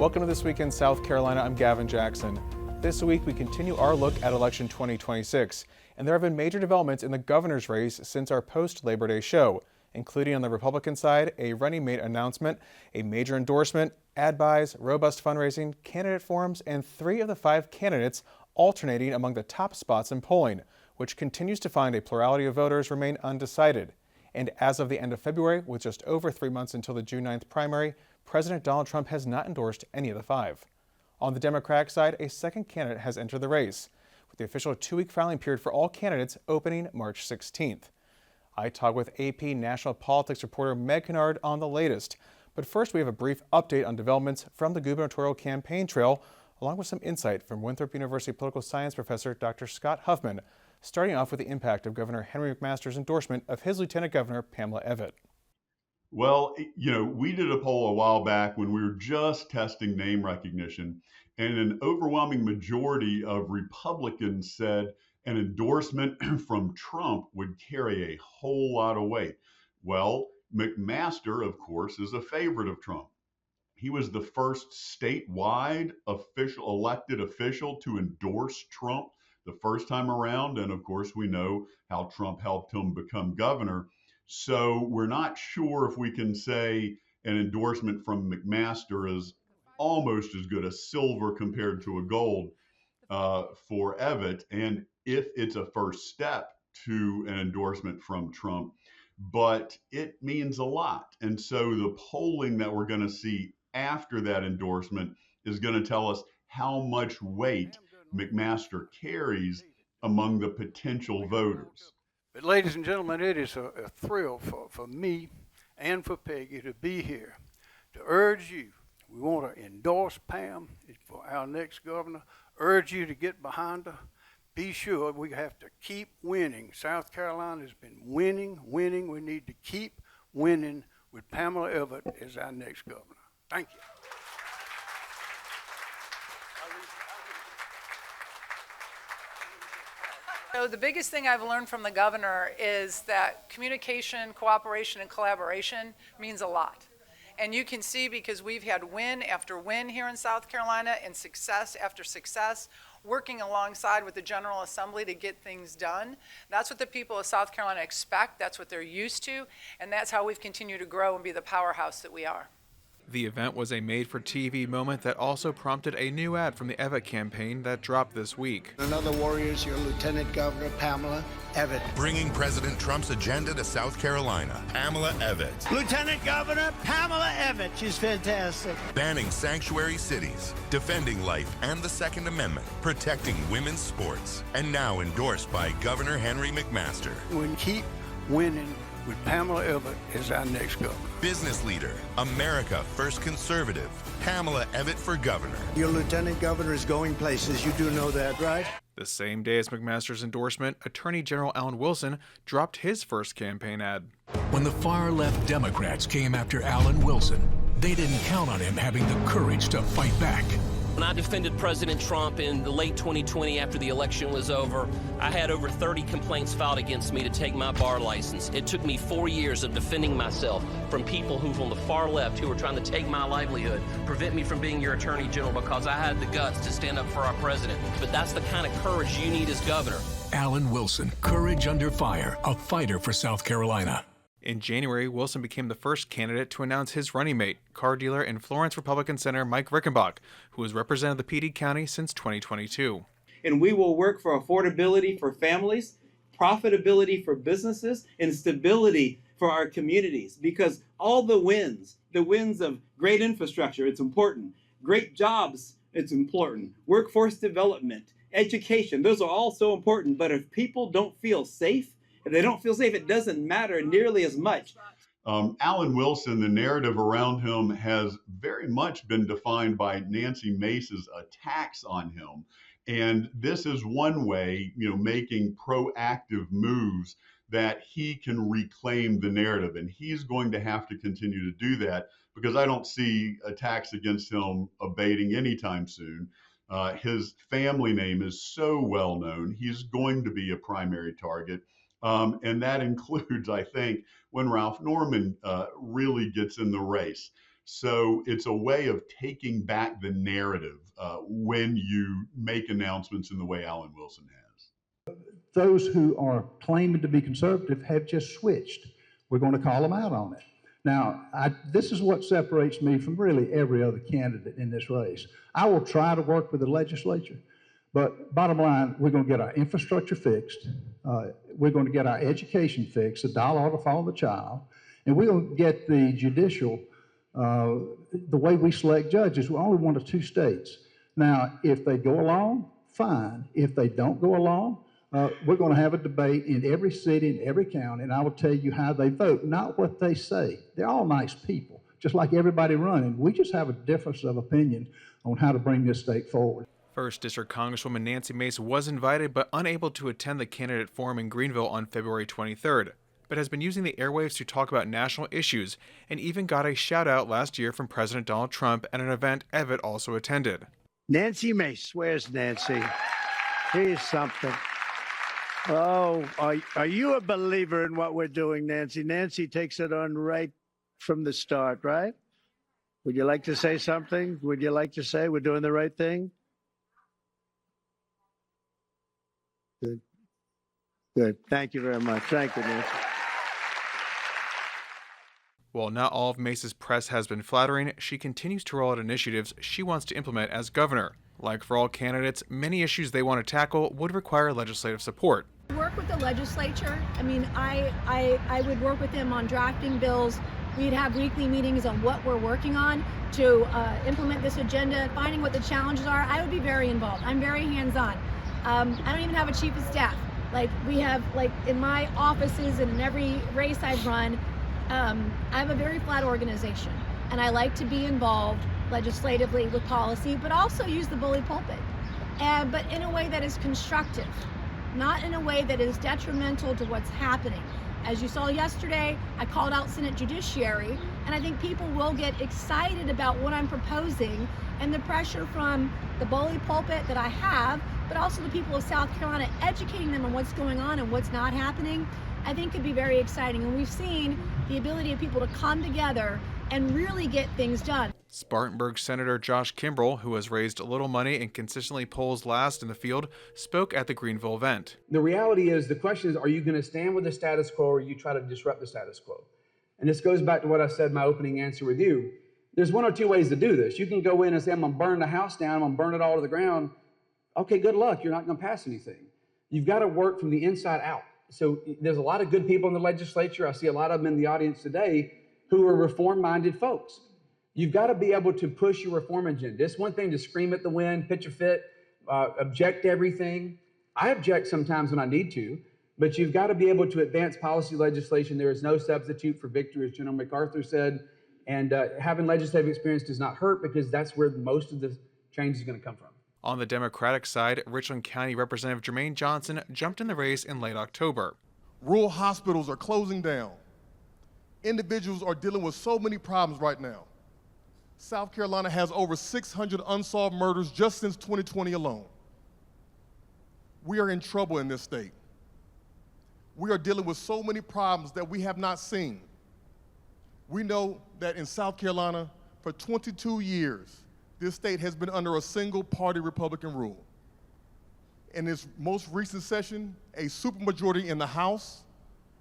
Welcome to This Week in South Carolina. I'm Gavin Jackson. This week, we continue our look at election 2026, and there have been major developments in the governor's race since our post-Labor Day show, including on the Republican side, a running mate announcement, a major endorsement, ad buys, robust fundraising, candidate forums, and 3 of the 5 candidates alternating among the top spots in polling, which continues to find a plurality of voters remain undecided. And as of the end of February, with just over 3 months until the June 9th primary, President Donald Trump has not endorsed any of the 5. On the Democratic side, a second candidate has entered the race, with the official 2-week filing period for all candidates opening March 16th. I talked with AP national politics reporter Meg Kinnard on the latest. But first, we have a brief update on developments from the gubernatorial campaign trail, along with some insight from Winthrop University political science professor Dr. Scott Huffman, starting off with the impact of Governor Henry McMaster's endorsement of his Lieutenant Governor Pamela Evette. Well, we did a poll a while back when we were just testing name recognition, and an overwhelming majority of Republicans said an endorsement from Trump would carry a whole lot of weight. Well, McMaster, of course, is a favorite of Trump. He was the first statewide elected official to endorse Trump the first time around. And of course, we know how Trump helped him become governor. So we're not sure if we can say an endorsement from McMaster is almost as good, a silver compared to a gold for Evette, and if it's a first step to an endorsement from Trump, but it means a lot. And so the polling that we're going to see after that endorsement is going to tell us how much weight McMaster carries among the potential voters. But ladies and gentlemen, it is a thrill for me and for Peggy to be here to urge you. We want to endorse Pam for our next governor, urge you to get behind her. Be sure we have to keep winning. South Carolina has been winning. We need to keep winning with Pamela Evette as our next governor. Thank you. So the biggest thing I've learned from the governor is that communication, cooperation, and collaboration means a lot. And you can see, because we've had win after win here in South Carolina and success after success, working alongside with the General Assembly to get things done. That's what the people of South Carolina expect. That's what they're used to. And that's how we've continued to grow and be the powerhouse that we are. The event was a made-for-TV moment that also prompted a new ad from the Evette campaign that dropped this week. Another warrior is your Lieutenant Governor, Pamela Evette. Bringing President Trump's agenda to South Carolina, Pamela Evette. Lieutenant Governor, Pamela Evette. She's fantastic. Banning sanctuary cities, defending life and the Second Amendment, protecting women's sports, and now endorsed by Governor Henry McMaster. We keep winning with Pamela Evette as our next governor. Business leader, America First Conservative, Pamela Evette for governor. Your Lieutenant Governor is going places. You do know that, right? The same day as McMaster's endorsement, Attorney General Alan Wilson dropped his first campaign ad. When the far-left Democrats came after Alan Wilson, they didn't count on him having the courage to fight back. When I defended President Trump in the late 2020 after the election was over, I had over 30 complaints filed against me to take my bar license. It took me 4 years of defending myself from people who on the far left who were trying to take my livelihood, prevent me from being your Attorney General because I had the guts to stand up for our president. But that's the kind of courage you need as governor. Alan Wilson, courage under fire, a fighter for South Carolina. In January, Wilson became the first candidate to announce his running mate, car dealer and Florence Republican Senator Mike Rickenbach, who has represented the PD County since 2022. And we will work for affordability for families, profitability for businesses, and stability for our communities. Because all the wins of great infrastructure, it's important. Great jobs, it's important. Workforce development, education, those are all so important. But if people don't feel safe, if they don't feel safe, it doesn't matter nearly as much. Alan Wilson, the narrative around him has very much been defined by Nancy Mace's attacks on him. And this is one way, making proactive moves that he can reclaim the narrative. And he's going to have to continue to do that because I don't see attacks against him abating anytime soon. His family name is so well known. He's going to be a primary target. And that includes, I think, when Ralph Norman really gets in the race. So it's a way of taking back the narrative when you make announcements in the way Alan Wilson has. Those who are claiming to be conservative have just switched. We're going to call them out on it. Now, this is what separates me from really every other candidate in this race. I will try to work with the legislature, but bottom line, we're going to get our infrastructure fixed. We're going to get our education fixed. The dollar ought to follow the child. And we're going to get the judicial, the way we select judges. We're only one of 2 states. Now, if they go along, fine. If they don't go along, we're going to have a debate in every city, in every county, and I will tell you how they vote, not what they say. They're all nice people, just like everybody running. We just have a difference of opinion on how to bring this state forward. First District Congresswoman Nancy Mace was invited but unable to attend the candidate forum in Greenville on February 23rd, but has been using the airwaves to talk about national issues and even got a shout-out last year from President Donald Trump at an event Evitt also attended. Nancy Mace. Where's Nancy? Here's something. Oh, are you a believer in what we're doing, Nancy? Nancy takes it on right from the start, right? Would you like to say something? Would you like to say we're doing the right thing? Good. Good. Thank you very much. Thank you, Nancy. While not all of Mace's press has been flattering, she continues to roll out initiatives she wants to implement as governor. Like for all candidates, many issues they want to tackle would require legislative support. Work with the legislature. I mean, I would work with them on drafting bills. We'd have weekly meetings on what we're working on to implement this agenda, finding what the challenges are. I would be very involved. I'm very hands-on. I don't even have a chief of staff. Like we have, like in my offices and in every race I've run, I have a very flat organization, and I like to be involved legislatively with policy, but also use the bully pulpit, but in a way that is constructive, not in a way that is detrimental to what's happening. As you saw yesterday, I called out Senate Judiciary, and I think people will get excited about what I'm proposing and the pressure from the bully pulpit that I have, but also the people of South Carolina, educating them on what's going on and what's not happening, I think could be very exciting. And we've seen the ability of people to come together and really get things done. Spartanburg Senator Josh Kimbrell, who has raised little money and consistently polls last in the field, spoke at the Greenville event. The reality is, the question is, are you going to stand with the status quo or you try to disrupt the status quo? And this goes back to what I said in my opening answer with you. There's 1 or 2 ways to do this. You can go in and say, I'm going to burn the house down, I'm going to burn it all to the ground. Okay, good luck. You're not going to pass anything. You've got to work from the inside out. So there's a lot of good people in the legislature. I see a lot of them in the audience today who are reform-minded folks. You've got to be able to push your reform agenda. It's one thing to scream at the wind, pitch a fit, object to everything. I object sometimes when I need to, but you've got to be able to advance policy legislation. There is no substitute for victory, as General MacArthur said, and having legislative experience does not hurt because that's where most of the change is going to come from. On the Democratic side, Richland County Representative Jermaine Johnson jumped in the race in late October. Rural hospitals are closing down. Individuals are dealing with so many problems right now. South Carolina has over 600 unsolved murders just since 2020 alone. We are in trouble in this state. We are dealing with so many problems that we have not seen. We know that in South Carolina, for 22 years, this state has been under a single-party Republican rule. In this most recent session, a supermajority in the House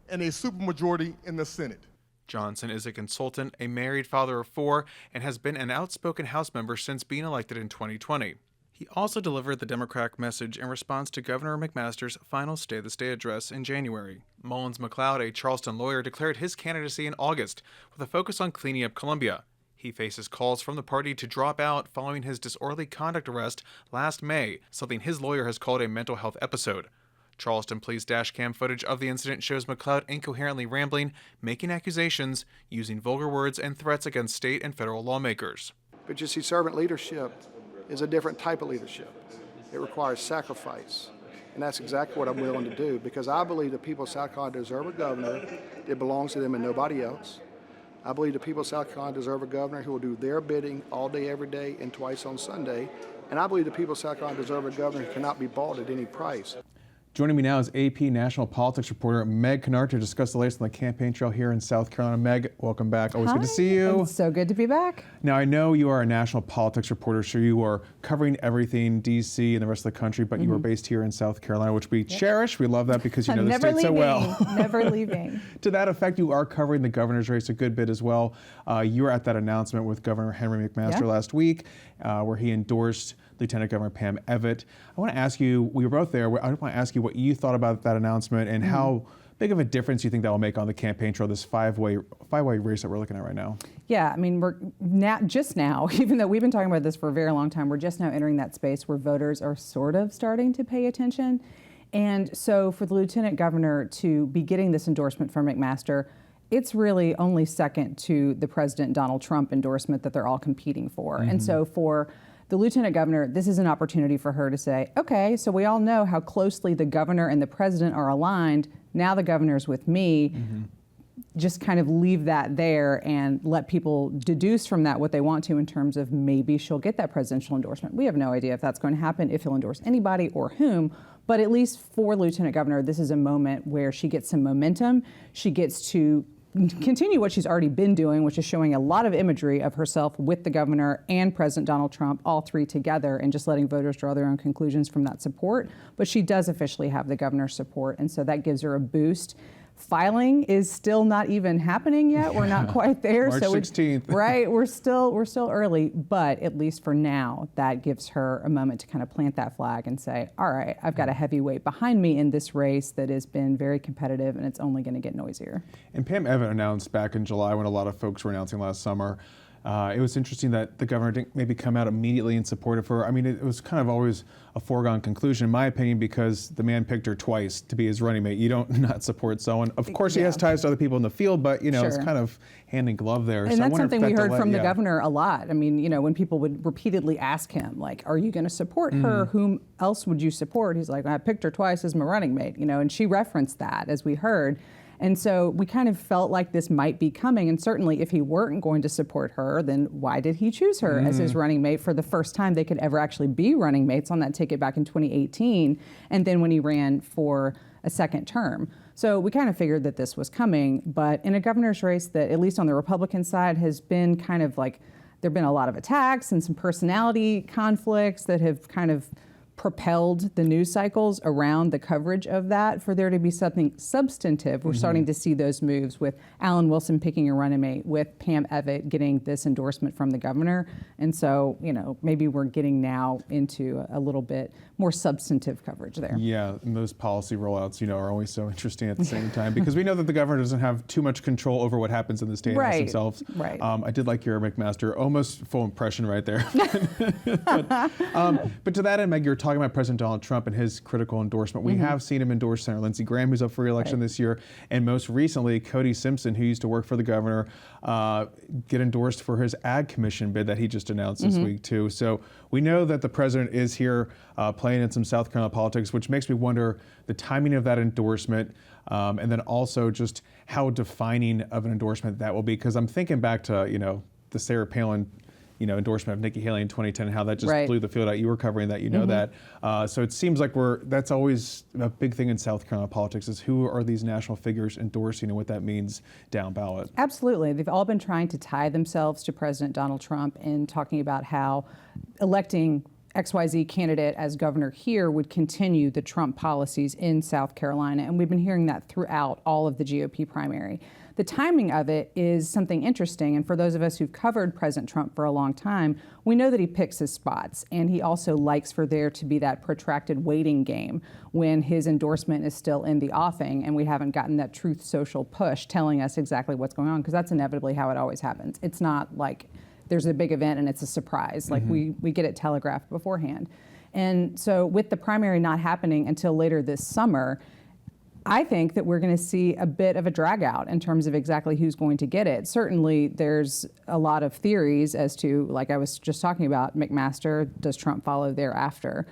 and a supermajority in the Senate. Johnson is a consultant, a married father of 4, and has been an outspoken House member since being elected in 2020. He also delivered the Democratic message in response to Governor McMaster's final State of the State address in January. Mullins McLeod, a Charleston lawyer, declared his candidacy in August with a focus on cleaning up Columbia. He faces calls from the party to drop out following his disorderly conduct arrest last May, something his lawyer has called a mental health episode. Charleston Police dashcam footage of the incident shows McLeod incoherently rambling, making accusations, using vulgar words and threats against state and federal lawmakers. But you see, servant leadership is a different type of leadership. It requires sacrifice. And that's exactly what I'm willing to do, because I believe the people of South Carolina deserve a governor that belongs to them and nobody else. I believe the people of South Carolina deserve a governor who will do their bidding all day, every day, and twice on Sunday. And I believe the people of South Carolina deserve a governor who cannot be bought at any price. Joining me now is AP national politics reporter Meg Kinnard to discuss the latest on the campaign trail here in South Carolina. Meg, welcome back. Always good to see you. It's so good to be back. Now, I know you are a national politics reporter, so you are covering everything D.C. and the rest of the country, but you are based here in South Carolina, which we cherish. We love that because you know the state so well. Never leaving. To that effect, you are covering the governor's race a good bit as well. You were at that announcement with Governor Henry McMaster last week, where he endorsed Lieutenant Governor Pam Evatt. I want to ask you, we were both there, I want to ask you what you thought about that announcement and how big of a difference you think that will make on the campaign trail, this five-way race that we're looking at right now. Yeah, I mean, we're just now, even though we've been talking about this for a very long time, we're just now entering that space where voters are sort of starting to pay attention. And so for the Lieutenant Governor to be getting this endorsement from McMaster, it's really only second to the President Donald Trump endorsement that they're all competing for. And so for the Lieutenant Governor, this is an opportunity for her to say, okay, so we all know how closely the governor and the president are aligned. Now the governor's with me. Just kind of leave that there and let people deduce from that what they want to in terms of maybe she'll get that presidential endorsement. We have no idea if that's going to happen, if he'll endorse anybody or whom, but at least for Lieutenant Governor, this is a moment where she gets some momentum. She gets to continue what she's already been doing, which is showing a lot of imagery of herself with the governor and President Donald Trump, all three together, and just letting voters draw their own conclusions from that support. But she does officially have the governor's support, and so that gives her a boost. Filing is still not even happening yet. We're not quite there. March 16th. Right, we're still early, but at least for now, that gives her a moment to kind of plant that flag and say, all right, I've got a heavyweight behind me in this race that has been very competitive, and it's only going to get noisier. And Pam Evatt announced back in July, when a lot of folks were announcing last summer, it was interesting that the governor didn't maybe come out immediately in support of her. I mean, it was kind of always a foregone conclusion, in my opinion, because the man picked her twice to be his running mate. You don't not support someone. Of course, he has ties to other people in the field, but, you know, it's kind of hand in glove there. And so that's something we heard from the governor a lot. I mean, you know, when people would repeatedly ask him, like, are you going to support her? Whom else would you support? He's like, I picked her twice as my running mate, you know, and she referenced that, as we heard. And so we kind of felt like this might be coming. And certainly if he weren't going to support her, then why did he choose her as his running mate for the first time they could ever actually be running mates on that ticket back in 2018? And then when he ran for a second term. So we kind of figured that this was coming. But in a governor's race that, at least on the Republican side, has been kind of like, there have been a lot of attacks and some personality conflicts that have kind of propelled the news cycles around the coverage of that. For there to be something substantive, we're starting to see those moves with Alan Wilson picking a running mate, with Pam Evatt getting this endorsement from the governor. And so, you know, maybe we're getting now into a little bit more substantive coverage there. Yeah, and those policy rollouts, you know, are always so interesting at the same time, because we know that the governor doesn't have too much control over what happens in the state themselves. Right. I did like your McMaster, almost full impression right there. But to that end, Meg, you're talking about President Donald Trump and his critical endorsement. We have seen him endorse Senator Lindsey Graham, who's up for re-election this year, and most recently, Cody Simpson, who used to work for the governor, get endorsed for his Ag Commission bid that he just announced this week too. So we know that the president is here playing in some South Carolina politics, which makes me wonder the timing of that endorsement, and then also just how defining of an endorsement that will be. Because I'm thinking back to, you know, the Sarah Palin, you know, endorsement of Nikki Haley in 2010, how that just blew the field out. You were covering that, you know that. So it seems like that's always a big thing in South Carolina politics, is who are these national figures endorsing and what that means down ballot. Absolutely. They've all been trying to tie themselves to President Donald Trump and talking about how electing XYZ candidate as governor here would continue the Trump policies in South Carolina. And we've been hearing that throughout all of the GOP primary. The timing of it is something interesting, and for those of us who've covered President Trump for a long time, we know that he picks his spots, and he also likes for there to be that protracted waiting game when his endorsement is still in the offing and we haven't gotten that Truth Social push telling us exactly what's going on, because that's inevitably how it always happens. It's not like there's a big event and it's a surprise. Like we get it telegraphed beforehand. And so with the primary not happening until later this summer, I think that we're going to see a bit of a drag out in terms of exactly who's going to get it. Certainly, there's a lot of theories as to, like I was just talking about, McMaster, does Trump follow thereafter?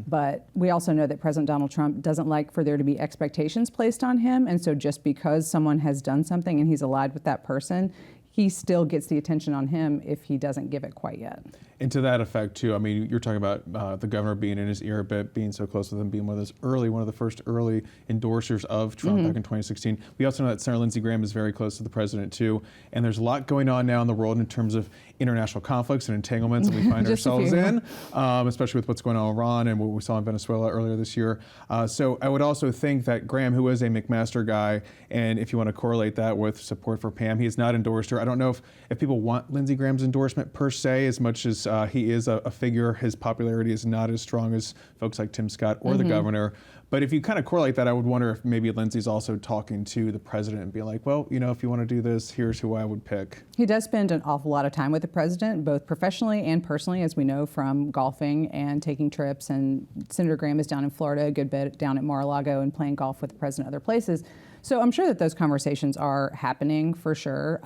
But we also know that President Donald Trump doesn't like for there to be expectations placed on him. And so just because someone has done something and he's allied with that person, he still gets the attention on him if he doesn't give it quite yet. And to that effect, too, I mean, you're talking about the governor being in his ear a bit, being so close with him, being one of the first early endorsers of Trump back in 2016. We also know that Senator Lindsey Graham is very close to the president, too. And there's a lot going on now in the world in terms of international conflicts and entanglements that we find ourselves in, especially with what's going on in Iran and what we saw in Venezuela earlier this year. So I would also think that Graham, who is a McMaster guy, and if you want to correlate that with support for Pam, he has not endorsed her. I don't know if people want Lindsey Graham's endorsement per se, as much as he is a figure. His popularity is not as strong as folks like Tim Scott or the governor. But if you kind of correlate that, I would wonder if maybe Lindsey's also talking to the president and be like, well, you know, if you want to do this, here's who I would pick. He does spend an awful lot of time with the president, both professionally and personally, as we know from golfing and taking trips. And Senator Graham is down in Florida a good bit, down at Mar-a-Lago, and playing golf with the president other places. So I'm sure that those conversations are happening for sure.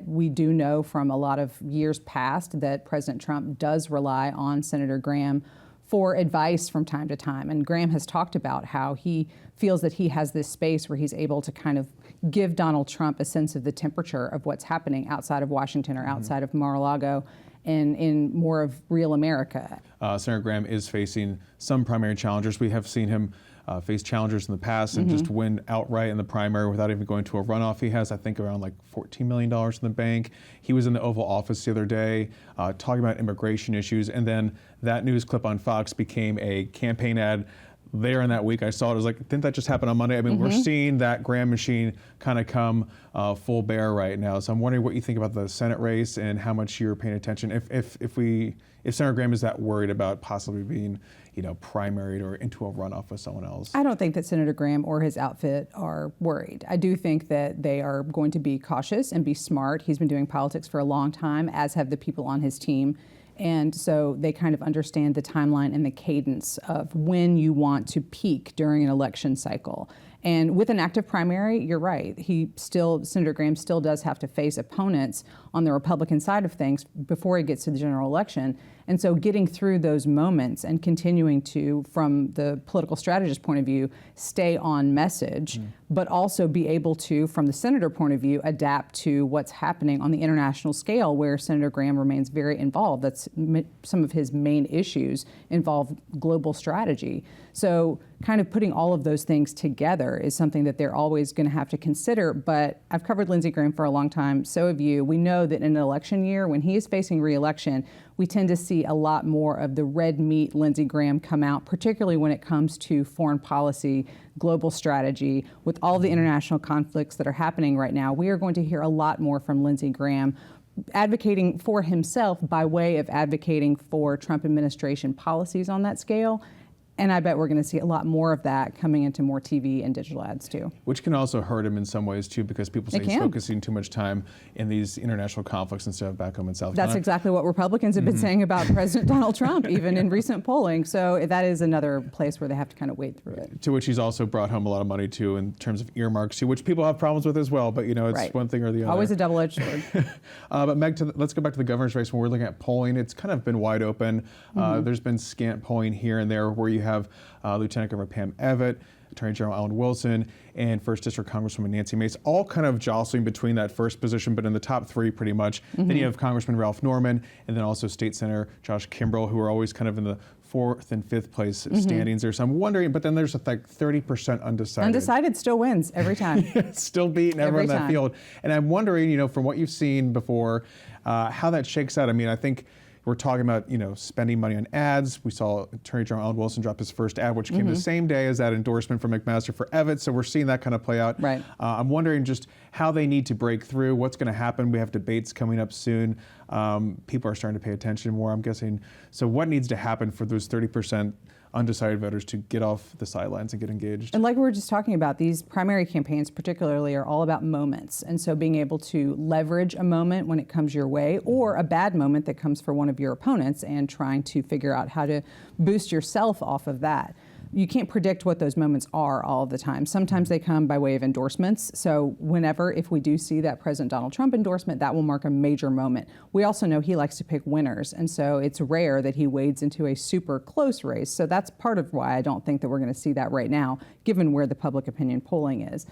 We do know from a lot of years past that President Trump does rely on Senator Graham for advice from time to time. And Graham has talked about how he feels that he has this space where he's able to kind of give Donald Trump a sense of the temperature of what's happening outside of Washington or outside of Mar-a-Lago and in more of real America. Senator Graham is facing some primary challengers. We have seen him face challengers in the past and just win outright in the primary without even going to a runoff. He has, I think, around like $14 million in the bank. He was in the Oval Office the other day talking about immigration issues, and then that news clip on Fox became a campaign ad there in that week. I saw it. I was like, didn't that just happen on Monday? I mean, we're seeing that Graham machine kind of come full bear right now. So I'm wondering what you think about the Senate race and how much you're paying attention. If Senator Graham is that worried about possibly being, you know, primaried or into a runoff with someone else. I don't think that Senator Graham or his outfit are worried. I do think that they are going to be cautious and be smart. He's been doing politics for a long time, as have the people on his team. And so they kind of understand the timeline and the cadence of when you want to peak during an election cycle. And with an active primary, you're right. Senator Graham still does have to face opponents on the Republican side of things before he gets to the general election. And so getting through those moments and continuing to, from the political strategist point of view, stay on message, but also be able to, from the senator point of view, adapt to what's happening on the international scale where Senator Graham remains very involved. That's some of his main issues involve global strategy. So kind of putting all of those things together is something that they're always going to have to consider. But I've covered Lindsey Graham for a long time. So have you. We know that in an election year, when he is facing re-election, we tend to see a lot more of the red meat Lindsey Graham come out, particularly when it comes to foreign policy, global strategy. With all the international conflicts that are happening right now, we are going to hear a lot more from Lindsey Graham advocating for himself by way of advocating for Trump administration policies on that scale. And I bet we're going to see a lot more of that coming into more TV and digital ads too. Which can also hurt him in some ways too, because people say he's focusing too much time in these international conflicts instead of back home in South Carolina. That's exactly what Republicans have been saying about President Donald Trump, even in recent polling. So that is another place where they have to kind of wade through it. To which he's also brought home a lot of money too, in terms of earmarks too, which people have problems with as well. But you know, it's one thing or the other. Always a double-edged sword. But Meg, let's go back to the governor's race. When we're looking at polling, it's kind of been wide open. There's been scant polling here and there where you have Lieutenant Governor Pam Evett, Attorney General Alan Wilson, and 1st District Congresswoman Nancy Mace, all kind of jostling between that first position, but in the top three pretty much. Then you have Congressman Ralph Norman, and then also State Senator Josh Kimbrell, who are always kind of in the 4th and 5th place standings there. So I'm wondering, but then there's like 30% undecided. Undecided still wins every time. Still beating everyone in that field. And I'm wondering, you know, from what you've seen before, how that shakes out. I mean, I think we're talking about, you know, spending money on ads. We saw Attorney General Alan Wilson drop his first ad, which came the same day as that endorsement from McMaster for Evett. So we're seeing that kind of play out. Right. I'm wondering just how they need to break through. What's going to happen? We have debates coming up soon. People are starting to pay attention more, I'm guessing. So what needs to happen for those 30% undecided voters to get off the sidelines and get engaged? And like we were just talking about, these primary campaigns particularly are all about moments. And so being able to leverage a moment when it comes your way, or a bad moment that comes for one of your opponents, and trying to figure out how to boost yourself off of that. You can't predict what those moments are all of the time. Sometimes they come by way of endorsements. So whenever, if we do see that President Donald Trump endorsement, that will mark a major moment. We also know he likes to pick winners. And so it's rare that he wades into a super close race. So that's part of why I don't think that we're going to see that right now, given where the public opinion polling is.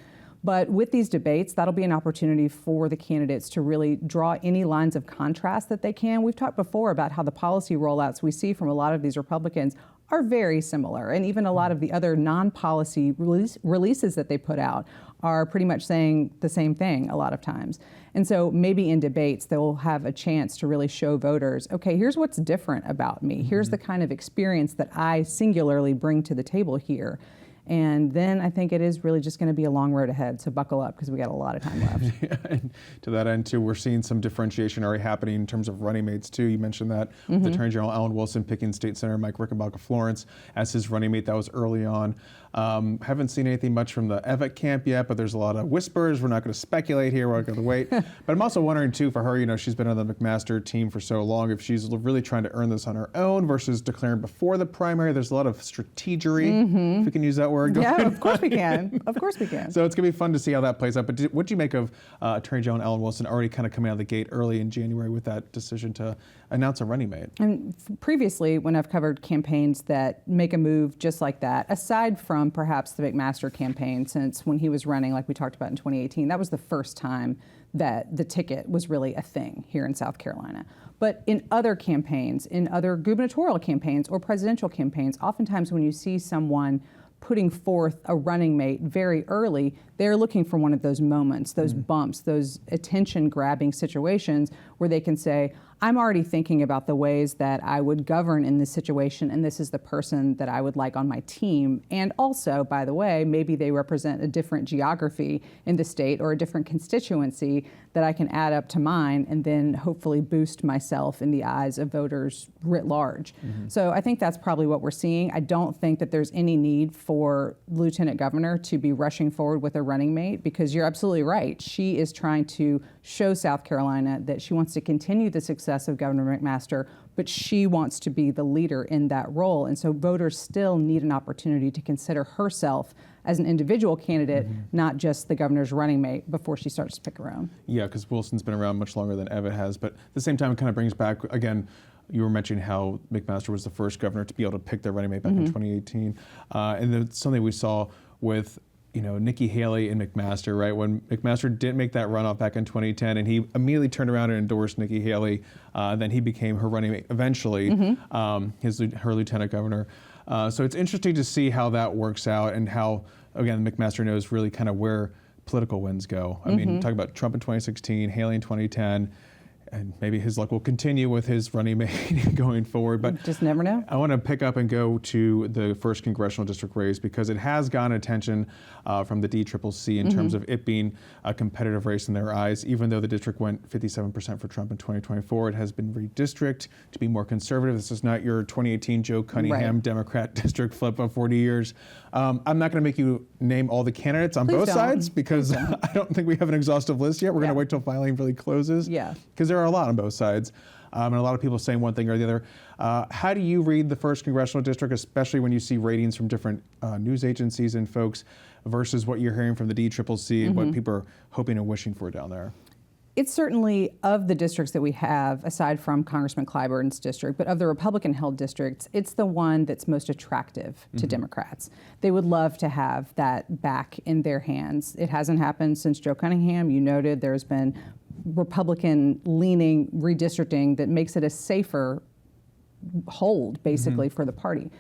But with these debates, that'll be an opportunity for the candidates to really draw any lines of contrast that they can. We've talked before about how the policy rollouts we see from a lot of these Republicans are very similar. And even a lot of the other non-policy releases that they put out are pretty much saying the same thing a lot of times. And so maybe in debates, they'll have a chance to really show voters, okay, here's what's different about me. Here's the kind of experience that I singularly bring to the table here. And then I think it is really just going to be a long road ahead. So buckle up, because we got a lot of time left. Yeah, and to that end, too, we're seeing some differentiation already happening in terms of running mates, too. You mentioned that with Attorney General Alan Wilson picking State Senator Mike Rickenbacker Florence as his running mate. That was early on. Haven't seen anything much from the Evett camp yet, but there's a lot of whispers. We're not going to speculate here. We're going to wait. But I'm also wondering, too, for her, you know, she's been on the McMaster team for so long, if she's really trying to earn this on her own versus declaring before the primary. There's a lot of strategery, if we can use that word. Yeah, of course we can. Of course we can. So it's going to be fun to see how that plays out. But what do you make of Attorney General Alan Wilson already kind of coming out of the gate early in January with that decision to announce a running mate? And previously, when I've covered campaigns that make a move just like that, aside from perhaps the McMaster campaign, since when he was running, like we talked about in 2018, that was the first time that the ticket was really a thing here in South Carolina. But in other campaigns, in other gubernatorial campaigns or presidential campaigns, oftentimes when you see someone putting forth a running mate very early, they're looking for one of those moments, those bumps, those attention-grabbing situations where they can say, I'm already thinking about the ways that I would govern in this situation, and this is the person that I would like on my team. And also, by the way, maybe they represent a different geography in the state or a different constituency that I can add up to mine and then hopefully boost myself in the eyes of voters writ large. So I think that's probably what we're seeing. I don't think that there's any need for Lieutenant Governor to be rushing forward with a running mate, because you're absolutely right. She is trying to show South Carolina that she wants to continue the success of Governor McMaster, but she wants to be the leader in that role. And so voters still need an opportunity to consider herself as an individual candidate, not just the governor's running mate, before she starts to pick her own. Yeah, because Wilson's been around much longer than Evett has. But at the same time, it kind of brings back, again, you were mentioning how McMaster was the first governor to be able to pick their running mate back in 2018. And then something we saw with Nikki Haley and McMaster, right? When McMaster didn't make that runoff back in 2010, and he immediately turned around and endorsed Nikki Haley, then he became her running mate eventually, her lieutenant governor. So it's interesting to see how that works out and how, again, McMaster knows really kind of where political winds go. I mean, talk about Trump in 2016, Haley in 2010, and maybe his luck will continue with his running mate going forward. But just never know. I want to pick up and go to the first congressional district race, because it has gotten attention from the DCCC in terms of it being a competitive race in their eyes. Even though the district went 57% for Trump in 2024, it has been redistricted to be more conservative. This is not your 2018 Joe Cunningham Democrat district flip of 40 years. I'm not going to make you name all the candidates on both sides, because I don't think we have an exhaustive list yet. We're going to wait till filing really closes. Because there are a lot on both sides, and a lot of people saying one thing or the other. How do you read the first congressional district, especially when you see ratings from different news agencies and folks versus what you're hearing from the DCCC and what people are hoping and wishing for down there? It's certainly, of the districts that we have, aside from Congressman Clyburn's district, but of the Republican-held districts, it's the one that's most attractive to Democrats. They would love to have that back in their hands. It hasn't happened since Joe Cunningham. You noted there's been Republican-leaning redistricting that makes it a safer hold, basically, for the party.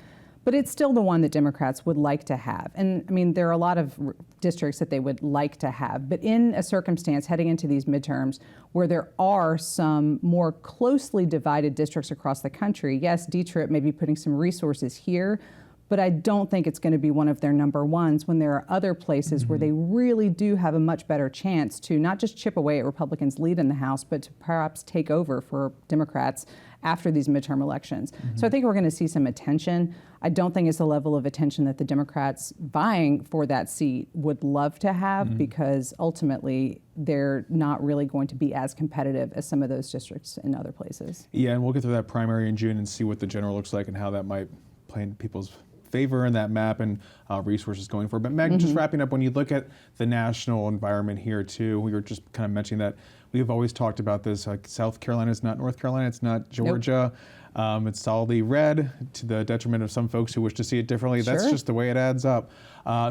But it's still the one that Democrats would like to have. And I mean, there are a lot of districts that they would like to have. But in a circumstance heading into these midterms where there are some more closely divided districts across the country, yes, DTRIP may be putting some resources here, but I don't think it's going to be one of their number ones when there are other places where they really do have a much better chance to not just chip away at Republicans' lead in the House, but to perhaps take over for Democrats after these midterm elections. So I think we're going to see some attention. I don't think it's the level of attention that the Democrats vying for that seat would love to have, because ultimately they're not really going to be as competitive as some of those districts in other places. Yeah, and we'll get through that primary in June and see what the general looks like and how that might play in people's favor in that map and resources going forward. But Meg, just wrapping up, when you look at the national environment here too, we were just kind of mentioning that we've always talked about this. Like South Carolina is not North Carolina. It's not Georgia. It's solidly red to the detriment of some folks who wish to see it differently. Sure. That's just the way it adds up.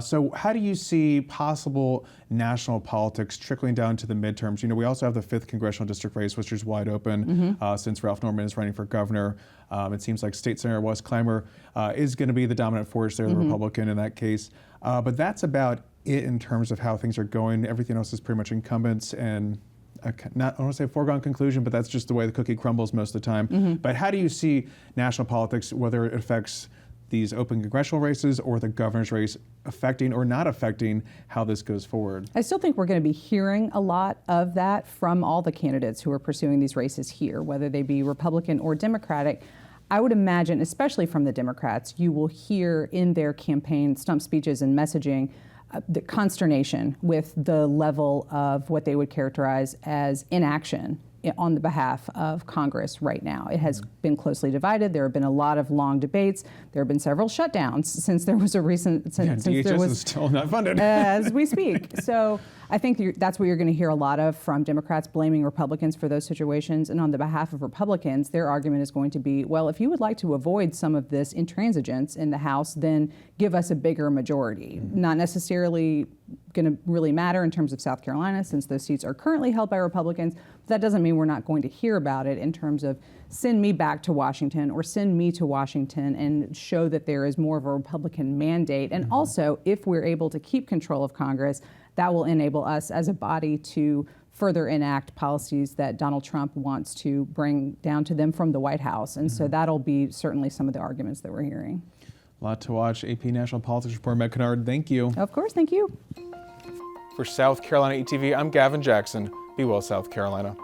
So how do you see possible national politics trickling down to the midterms? You know, we also have the 5th congressional district race, which is wide open since Ralph Norman is running for governor. It seems like State Senator Wes Clymer is going to be the dominant force there, the Republican in that case. But that's about it in terms of how things are going. Everything else is pretty much incumbents and I don't want to say a foregone conclusion, but that's just the way the cookie crumbles most of the time. But how do you see national politics, whether it affects these open congressional races or the governor's race, affecting or not affecting how this goes forward? I still think we're going to be hearing a lot of that from all the candidates who are pursuing these races here, whether they be Republican or Democratic. I would imagine, especially from the Democrats, you will hear in their campaign stump speeches and messaging the consternation with the level of what they would characterize as inaction on the behalf of Congress right now. It has been closely divided. There have been a lot of long debates. There have been several shutdowns since there was a recent... Since DHS there was, is still not funded. as we speak. So I think that's what you're going to hear a lot of from Democrats blaming Republicans for those situations. And on the behalf of Republicans, their argument is going to be, well, if you would like to avoid some of this intransigence in the House, then give us a bigger majority. Not necessarily going to really matter in terms of South Carolina, since those seats are currently held by Republicans. But that doesn't mean we're not going to hear about it in terms of send me back to Washington or send me to Washington and show that there is more of a Republican mandate. And also, if we're able to keep control of Congress, that will enable us as a body to further enact policies that Donald Trump wants to bring down to them from the White House. And so that'll be certainly some of the arguments that we're hearing. A lot to watch. AP National Politics reporter Meg Kinnard, thank you. Of course, thank you. For South Carolina ETV, I'm Gavin Jackson. Be well, South Carolina.